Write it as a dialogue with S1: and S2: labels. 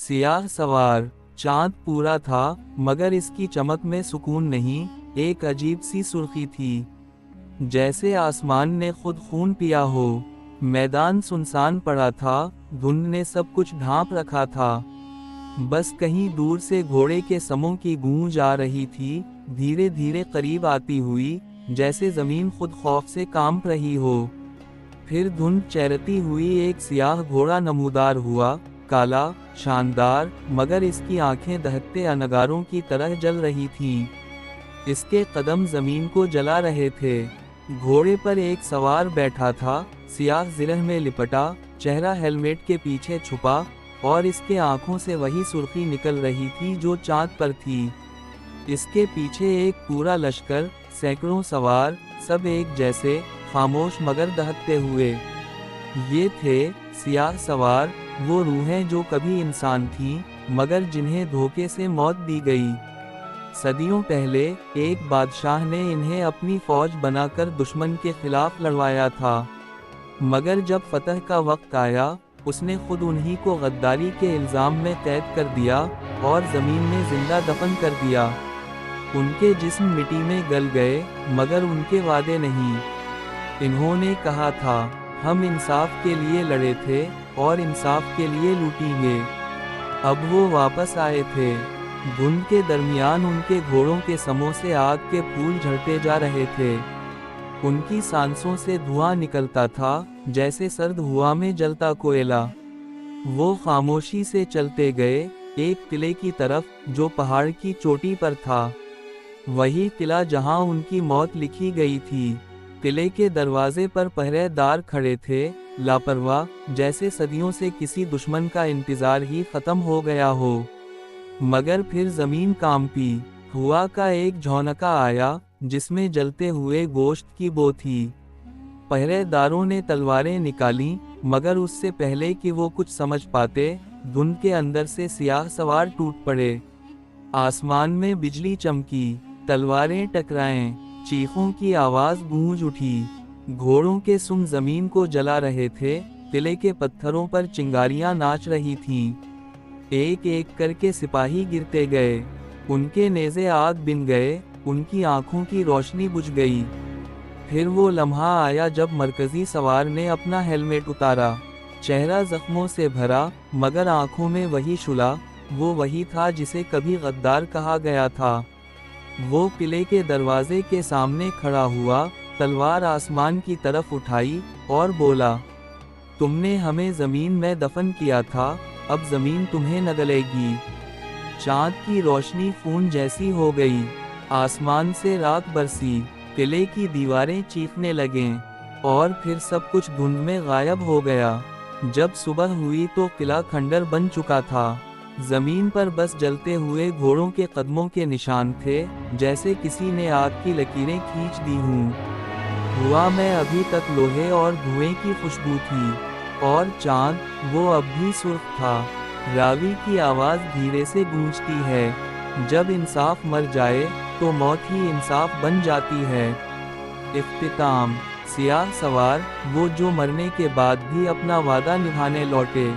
S1: सियाह सवार चांद पूरा था, मगर इसकी चमक में सुकून नहीं, एक अजीब सी सुर्खी थी, जैसे आसमान ने खुद खून पिया हो। मैदान सुनसान पड़ा था, धुंध ने सब कुछ ढांप रखा था। बस कहीं दूर से घोड़े के समों की गूंज आ रही थी, धीरे धीरे करीब आती हुई, जैसे जमीन खुद खौफ से कांप रही हो। फिर धुंध चैरती हुई एक सियाह घोड़ा नमूदार हुआ, काला, शानदार, मगर इसकी आंखें दहकते अंगारों की तरह जल रही थीं। इसके कदम जमीन को जला रहे थे। घोड़े पर एक सवार बैठा था, सियाह जिरह में लिपटा, चेहरा हेलमेट के पीछे छुपा, और इसके आंखों से वही सुर्खी निकल रही थी जो चांद पर थी। इसके पीछे एक पूरा लश्कर, सैकड़ों सवार, सब एक जैसे, खामोश मगर दहकते हुए। ये थे सियाह सवार, वो रूहें जो कभी इंसान थीं, मगर जिन्हें धोखे से मौत दी गई। सदियों पहले एक बादशाह ने इन्हें अपनी फौज बनाकर दुश्मन के खिलाफ लड़वाया था, मगर जब फतह का वक्त आया, उसने खुद उन्हीं को गद्दारी के इल्ज़ाम में कैद कर दिया और ज़मीन में जिंदा दफन कर दिया। उनके जिस्म मिट्टी में गल गए, मगर उनके वादे नहीं। इन्होंने कहा था, हम इंसाफ के लिए लड़े थे और इंसाफ के लिए लूटेंगे। अब वो वापस आए थे। धुंध के दरमियान उनके घोड़ों के समों से आग के फूल झड़ते जा रहे थे। उनकी सांसों से धुआं निकलता था, जैसे सर्द हुआ में जलता कोयला। वो खामोशी से चलते गए, एक किले की तरफ, जो पहाड़ की चोटी पर था। वही किला जहां उनकी मौत लिखी गई थी। किले के दरवाजे पर पहरेदार खड़े थे, लापरवाह, जैसे सदियों से किसी दुश्मन का इंतजार ही खत्म हो गया हो। मगर फिर जमीन कांपी। हुआ का एक झोंका आया, जिसमें जलते हुए गोश्त की बो थी। पहरेदारों ने तलवारें निकालीं, मगर उससे पहले कि वो कुछ समझ पाते, धुंध के अंदर से सियाह सवार टूट पड़े। आसमान में बिजली चमकी, तलवारें टकराएं, चीखों की आवाज गूंज उठी। घोड़ों के सुम जमीन को जला रहे थे, किले के पत्थरों पर चिंगारियां नाच रही थीं। एक एक करके सिपाही गिरते गए, उनके नेज़े आग बिन गए, उनकी आंखों की रोशनी बुझ गई। फिर वो लम्हा आया जब मरकजी सवार ने अपना हेलमेट उतारा। चेहरा जख्मों से भरा, मगर आंखों में वही शुला, वो वही था जिसे कभी गद्दार कहा गया था। वो किले के दरवाजे के सामने खड़ा हुआ, तलवार आसमान की तरफ उठाई, और बोला, तुमने हमें ज़मीन में दफन किया था, अब ज़मीन तुम्हें न गलेगी। चाँद की रोशनी खून जैसी हो गई, आसमान से राख बरसी, किले की दीवारें चीखने लगें, और फिर सब कुछ धुंध में गायब हो गया। जब सुबह हुई तो किला खंडर बन चुका था। जमीन पर बस जलते हुए घोड़ों के कदमों के निशान थे, जैसे किसी ने आग की लकीरें खींच दी हूँ। हुआ में अभी तक लोहे और धुएं की खुशबू थी, और चांद, वो अब भी सुर्ख था। रावी की आवाज़ धीरे से गूंजती है, जब इंसाफ मर जाए तो मौत ही इंसाफ बन जाती है। इख्तिताम। सियाह सवार, वो जो मरने के बाद भी अपना वादा निभाने लौटे।